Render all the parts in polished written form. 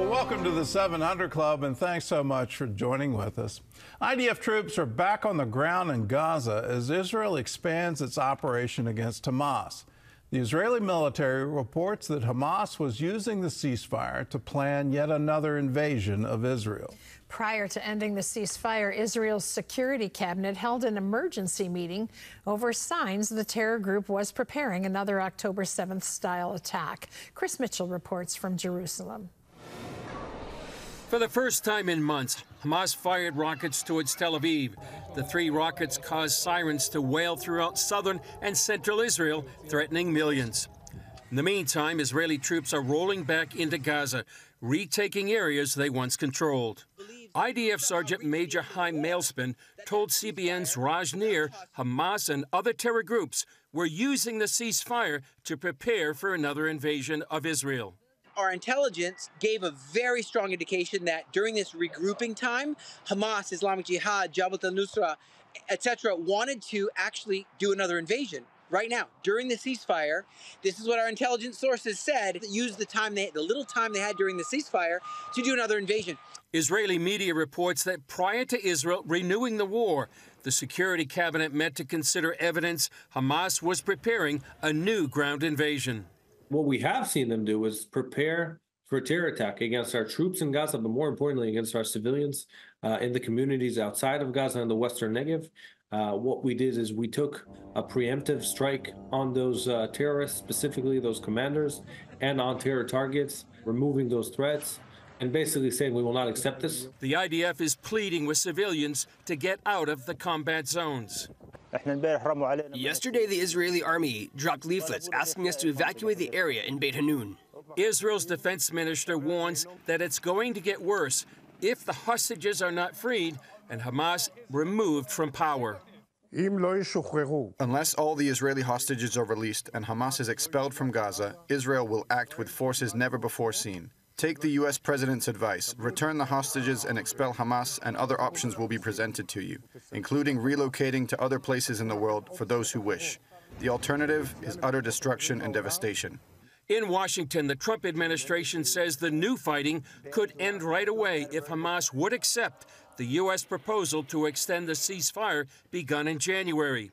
Well, welcome to the 700 Club, and thanks so much for joining with us. IDF troops are back on the ground in Gaza as Israel expands its operation against Hamas. The Israeli military reports that Hamas was using the ceasefire to plan yet another invasion of Israel. Prior to ending the ceasefire, Israel's security cabinet held an emergency meeting over signs the terror group was preparing another October 7th style attack. Chris Mitchell reports from Jerusalem. For the first time in months, Hamas fired rockets towards Tel Aviv. The 3 rockets caused sirens to wail throughout southern and central Israel, threatening millions. In the meantime, Israeli troops are rolling back into Gaza, retaking areas they once controlled. IDF Sergeant Major Chaim Mailspin told CBN's Raj Nir Hamas and other terror groups were using the ceasefire to prepare for another invasion of Israel. Our intelligence gave a very strong indication that during this regrouping time, Hamas, Islamic Jihad, Jabhat al-Nusra, etc., wanted to actually do another invasion. Right now, during the ceasefire, this is what our intelligence sources said, used the little time they had during the ceasefire to do another invasion. Israeli media reports that prior to Israel renewing the war, the Security Cabinet met to consider evidence Hamas was preparing a new ground invasion. What we have seen them do is prepare for a terror attack against our troops in Gaza, but more importantly, against our civilians in the communities outside of Gaza and the Western Negev. What we did is we took a preemptive strike on those terrorists, specifically those commanders, and on terror targets, removing those threats, and basically saying we will not accept this. The IDF is pleading with civilians to get out of the combat zones. Yesterday, the Israeli army dropped leaflets asking us to evacuate the area in Beit Hanun. Israel's defense minister warns that it's going to get worse if the hostages are not freed and Hamas removed from power. Unless all the Israeli hostages are released and Hamas is expelled from Gaza, Israel will act with forces never before seen. Take the U.S. president's advice, return the hostages and expel Hamas, and other options will be presented to you, including relocating to other places in the world for those who wish. The alternative is utter destruction and devastation. In Washington, the Trump administration says the new fighting could end right away if Hamas would accept the U.S. proposal to extend the ceasefire begun in January.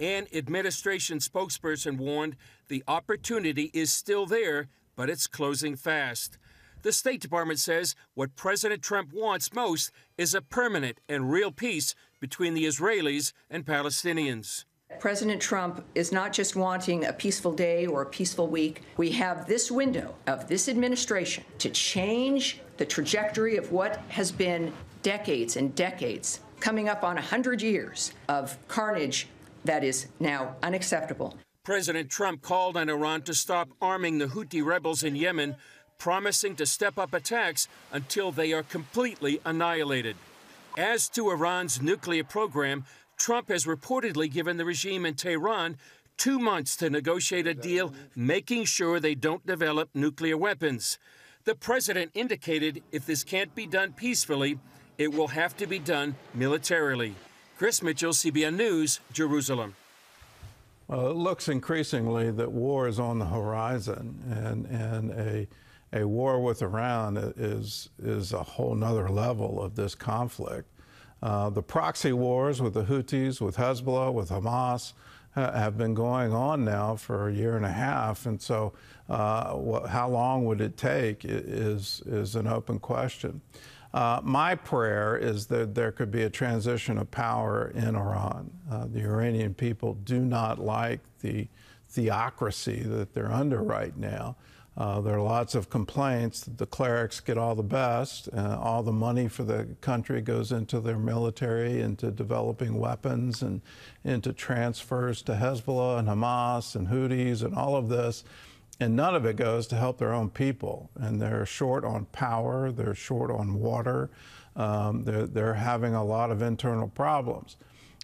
An administration spokesperson warned the opportunity is still there, but it's closing fast. The State Department says what President Trump wants most is a permanent and real peace between the Israelis and Palestinians. President Trump is not just wanting a peaceful day or a peaceful week. We have this window of this administration to change the trajectory of what has been decades and decades, coming up on 100 years of carnage that is now unacceptable. President Trump called on Iran to stop arming the Houthi rebels in Yemen, promising to step up attacks until they are completely annihilated. As to Iran's nuclear program, Trump has reportedly given the regime in Tehran 2 months to negotiate a deal making sure they don't develop nuclear weapons. The president indicated if this can't be done peacefully, it will have to be done militarily. Chris Mitchell, CBN News, Jerusalem. Well, it looks increasingly that war is on the horizon, and a war with Iran is a whole nother level of this conflict. The proxy wars with the Houthis, with Hezbollah, with Hamas have been going on now for a year and a half, and so how long would it take is an open question. My prayer is that there could be a transition of power in Iran. The Iranian people do not like the theocracy that they're under right now. There are lots of complaints that the clerics get all the best. All the money for the country goes into their military, into developing weapons, and into transfers to Hezbollah and Hamas and Houthis and all of this. And none of it goes to help their own people. And they're short on power. They're short on water. They're having a lot of internal problems.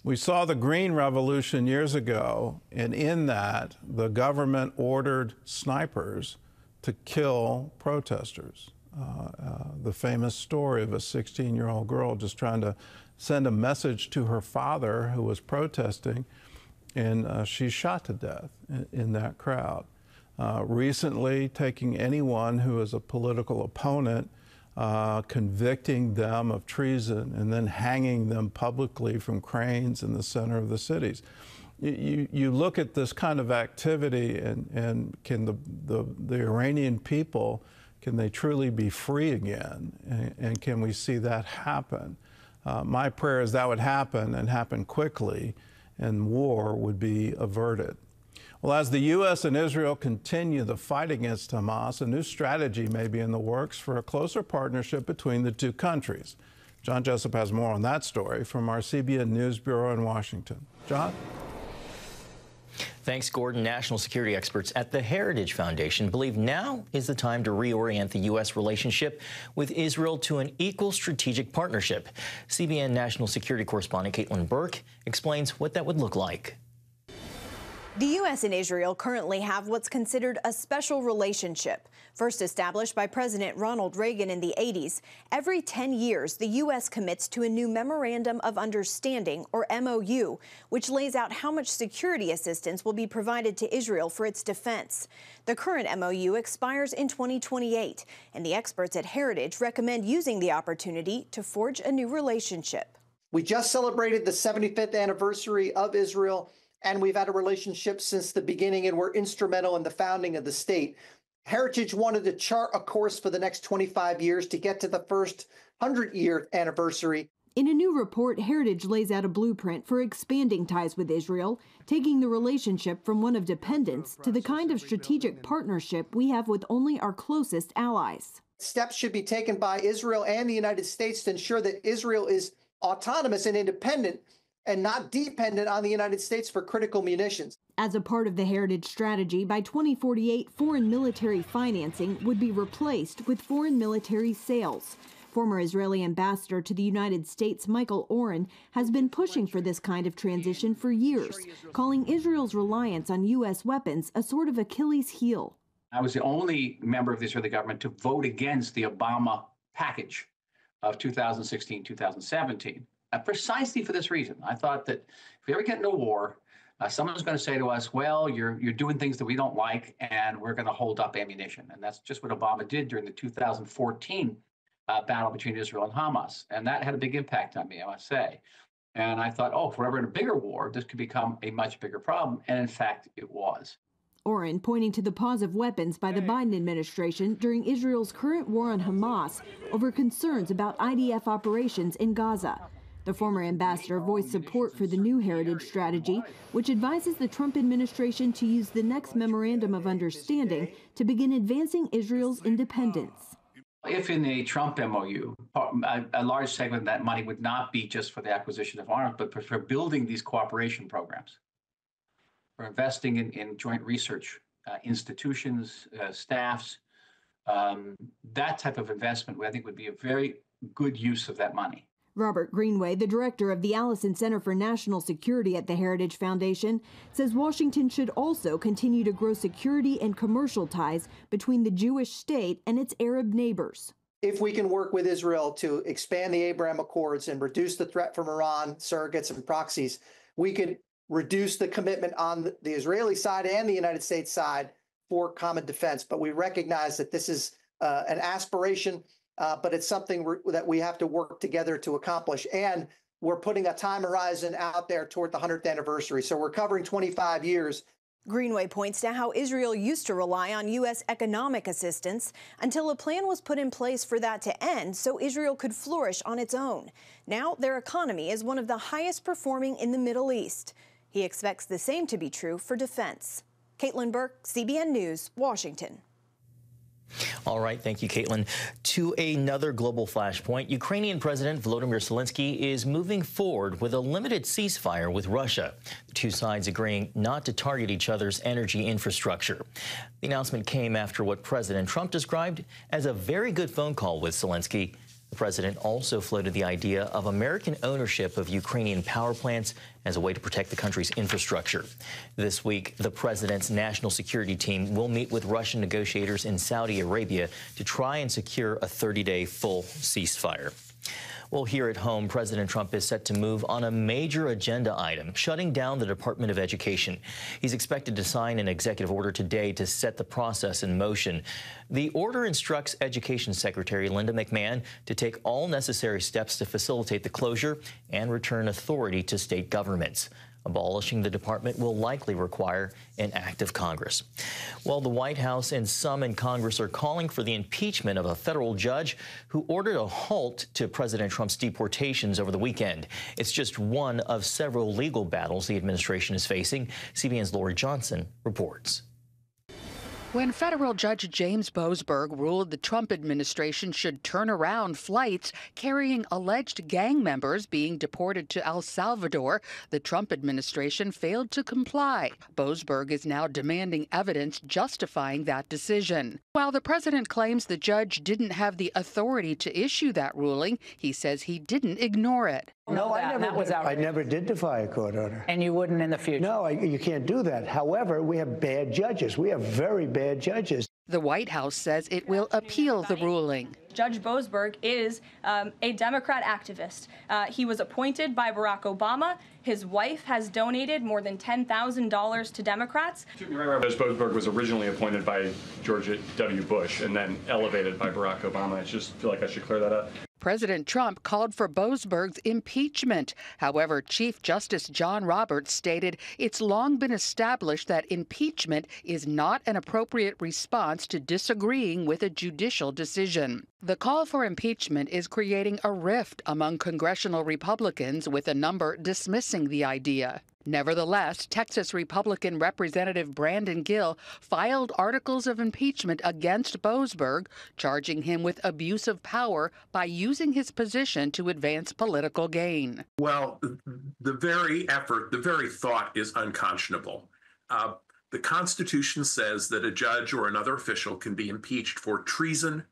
We saw the Green Revolution years ago, and in that, the government ordered snipers to kill protesters. The famous story of a 16-year-old girl just trying to send a message to her father who was protesting, and she's shot to death in that crowd. Recently, taking anyone who is a political opponent convicting them of treason, and then hanging them publicly from cranes in the center of the cities. You look at this kind of activity, and can the Iranian people, can they truly be free again? And can we see that happen? My prayer is that would happen, and happen quickly, and war would be averted. Well, as the U.S. and Israel continue the fight against Hamas, a new strategy may be in the works for a closer partnership between the two countries. John Jessup has more on that story from our CBN News Bureau in Washington. John? Thanks, Gordon. National security experts at the Heritage Foundation believe now is the time to reorient the U.S. relationship with Israel to an equal strategic partnership. CBN national security correspondent Caitlin Burke explains what that would look like. The U.S. and Israel currently have what's considered a special relationship. First established by President Ronald Reagan in the 80s, every 10 years, the U.S. commits to a new Memorandum of Understanding, or MOU, which lays out how much security assistance will be provided to Israel for its defense. The current MOU expires in 2028, and the experts at Heritage recommend using the opportunity to forge a new relationship. We just celebrated the 75th anniversary of Israel, and we've had a relationship since the beginning, and we're instrumental in the founding of the state. Heritage wanted to chart a course for the next 25 years to get to the first 100-year anniversary. In a new report, Heritage lays out a blueprint for expanding ties with Israel, taking the relationship from one of dependence to the kind of strategic partnership we have with only our closest allies. Steps should be taken by Israel and the United States to ensure that Israel is autonomous and independent and not dependent on the United States for critical munitions. As a part of the Heritage strategy, by 2048, foreign military financing would be replaced with foreign military sales. Former Israeli ambassador to the United States, Michael Oren, has been pushing for this kind of transition for years, calling Israel's reliance on U.S. weapons a sort of Achilles heel. I was the only member of the Israeli government to vote against the Obama package of 2016-2017. Precisely for this reason. I thought that if we ever get into a war, someone's going to say to us, well, you're doing things that we don't like, and we're going to hold up ammunition. And that's just what Obama did during the 2014 battle between Israel and Hamas. And that had a big impact on me, I must say. And I thought, oh, if we're ever in a bigger war, this could become a much bigger problem. And in fact, it was. Oren pointing to the pause of weapons by the Biden administration during Israel's current war on Hamas over concerns about IDF operations in Gaza. The former ambassador voiced support for the new Heritage strategy, which advises the Trump administration to use the next Memorandum of Understanding to begin advancing Israel's independence. If in a Trump MOU, a large segment of that money would not be just for the acquisition of arms, but for building these cooperation programs, for investing in joint research institutions, staffs, that type of investment, I think, would be a very good use of that money. Robert Greenway, the director of the Allison Center for National Security at the Heritage Foundation, says Washington should also continue to grow security and commercial ties between the Jewish state and its Arab neighbors. If we can work with Israel to expand the Abraham Accords and reduce the threat from Iran, surrogates and proxies, we could reduce the commitment on the Israeli side and the United States side for common defense. But we recognize that this is an aspiration, but it's something that we have to work together to accomplish. And we're putting a time horizon out there toward the 100th anniversary. So we're covering 25 years. Greenway points to how Israel used to rely on U.S. economic assistance until a plan was put in place for that to end so Israel could flourish on its own. Now their economy is one of the highest performing in the Middle East. He expects the same to be true for defense. Caitlin Burke, CBN News, Washington. All right, thank you, Caitlin. To another global flashpoint, Ukrainian President Volodymyr Zelensky is moving forward with a limited ceasefire with Russia. The two sides agreeing not to target each other's energy infrastructure. The announcement came after what President Trump described as a very good phone call with Zelensky. The president also floated the idea of American ownership of Ukrainian power plants as a way to protect the country's infrastructure. This week, the president's national security team will meet with Russian negotiators in Saudi Arabia to try and secure a 30-day full ceasefire. Well, here at home, President Trump is set to move on a major agenda item, shutting down the Department of Education. He's expected to sign an executive order today to set the process in motion. The order instructs Education Secretary Linda McMahon to take all necessary steps to facilitate the closure and return authority to state governments. Abolishing the department will likely require an act of Congress. Well, the White House and some in Congress are calling for the impeachment of a federal judge who ordered a halt to President Trump's deportations over the weekend. It's just one of several legal battles the administration is facing. CBN's Lori Johnson reports. When federal judge James Boasberg ruled the Trump administration should turn around flights carrying alleged gang members being deported to El Salvador, the Trump administration failed to comply. Boasberg is now demanding evidence justifying that decision. While the president claims the judge didn't have the authority to issue that ruling, he says he didn't ignore it. No, I never did defy a court order. And you wouldn't in the future? No, you can't do that. However, we have bad judges. We have very bad judges. The White House says it will appeal the ruling. Judge Boasberg is a Democrat activist. He was appointed by Barack Obama. His wife has donated more than $10,000 to Democrats. Judge Boasberg was originally appointed by George W. Bush and then elevated by Barack Obama. I just feel like I should clear that up. President Trump called for Boasberg's impeachment. However, Chief Justice John Roberts stated it's long been established that impeachment is not an appropriate response to disagreeing with a judicial decision. The call for impeachment is creating a rift among congressional Republicans, with a number dismissing the idea. Nevertheless, Texas Republican Representative Brandon Gill filed articles of impeachment against Boasberg, charging him with abuse of power by using his position to advance political gain. Well, the very effort, the very thought is unconscionable. The Constitution says that a judge or another official can be impeached for treason,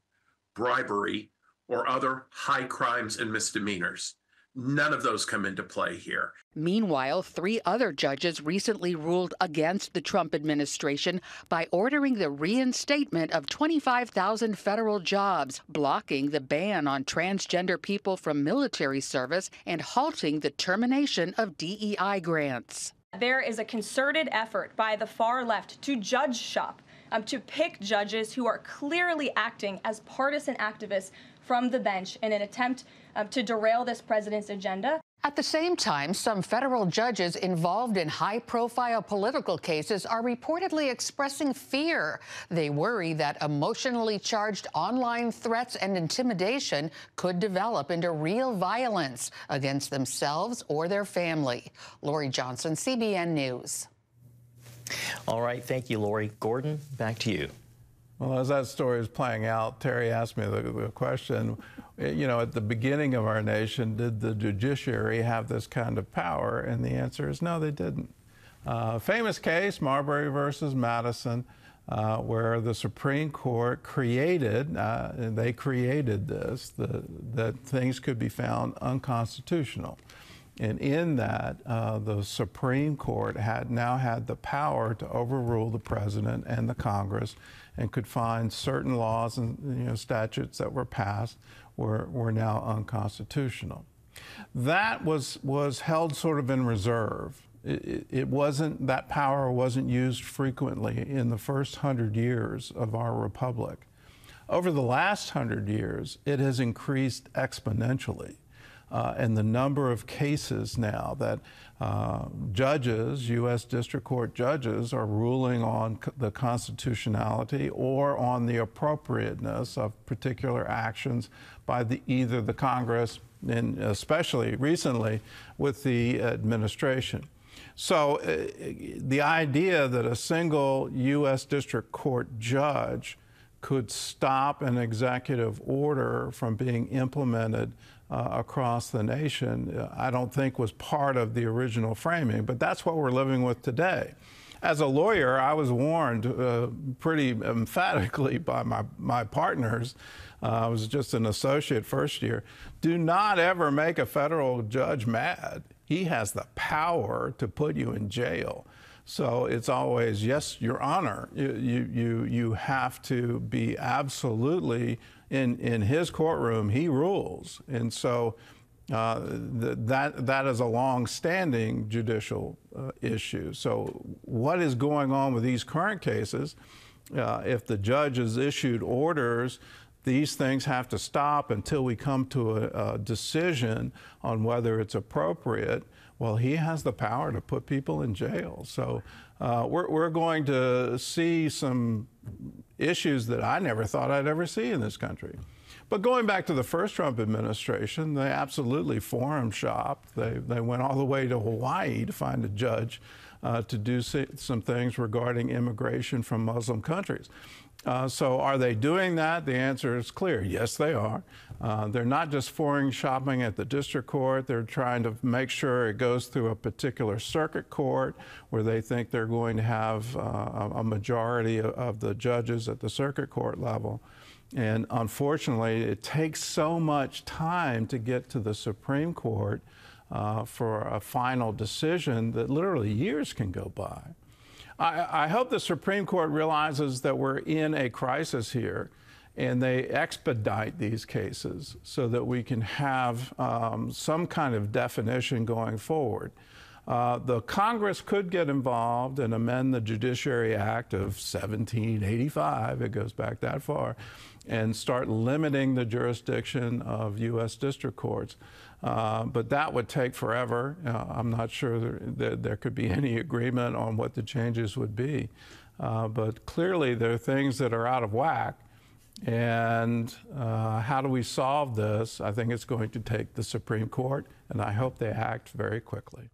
bribery, or other high crimes and misdemeanors. None of those come into play here. Meanwhile, 3 other judges recently ruled against the Trump administration by ordering the reinstatement of 25,000 federal jobs, blocking the ban on transgender people from military service, and halting the termination of DEI grants. There is a concerted effort by the far left to judge shop, to pick judges who are clearly acting as partisan activists from the bench in an attempt to derail this president's agenda. At the same time, some federal judges involved in high-profile political cases are reportedly expressing fear. They worry that emotionally charged online threats and intimidation could develop into real violence against themselves or their family. Lori Johnson, CBN News. All right. Thank you, Lori. Gordon, back to you. Well, as that story is playing out, Terry asked me the question, you know, at the beginning of our nation, did the judiciary have this kind of power? And the answer is no, they didn't. Famous case, Marbury versus Madison, where the Supreme Court created, they created this, that things could be found unconstitutional. And in that, the Supreme Court now had the power to overrule the president and the Congress, and could find certain laws and statutes that were passed were now unconstitutional. That was held sort of in reserve. It wasn't, that power wasn't used frequently in the first 100 years of our republic. Over the last 100 years, it has increased exponentially. And the number of cases now that judges, U.S. District Court judges, are ruling on the constitutionality or on the appropriateness of particular actions by either the Congress and especially recently with the administration. So the idea that a single U.S. District Court judge could stop an executive order from being implemented across the nation, I don't think was part of the original framing, but that's what we're living with today. As a lawyer, I was warned pretty emphatically by my partners. I was just an associate first year. Do not ever make a federal judge mad. He has the power to put you in jail. So it's always, yes, Your Honor, you have to be absolutely in his courtroom, he rules. And so that is a long-standing judicial issue. So what is going on with these current cases? If the judge has issued orders, these things have to stop until we come to a decision on whether it's appropriate. Well, he has the power to put people in jail. So we're going to see some issues that I never thought I'd ever see in this country. But going back to the first Trump administration, they absolutely forum shopped. They went all the way to Hawaii to find a judge to do some things regarding immigration from Muslim countries. So are they doing that? The answer is clear. Yes, they are. They're not just foreign shopping at the district court. They're trying to make sure it goes through a particular circuit court where they think they're going to have a majority of the judges at the circuit court level. And unfortunately, it takes so much time to get to the Supreme Court for a final decision that literally years can go by. I hope the Supreme Court realizes that we're in a crisis here and they expedite these cases so that we can have some kind of definition going forward. The Congress could get involved and amend the Judiciary Act of 1785, it goes back that far, and start limiting the jurisdiction of U.S. district courts. But that would take forever. I'm not sure there could be any agreement on what the changes would be. But clearly there are things that are out of whack. And how do we solve this? I think it's going to take the Supreme Court, and I hope they act very quickly.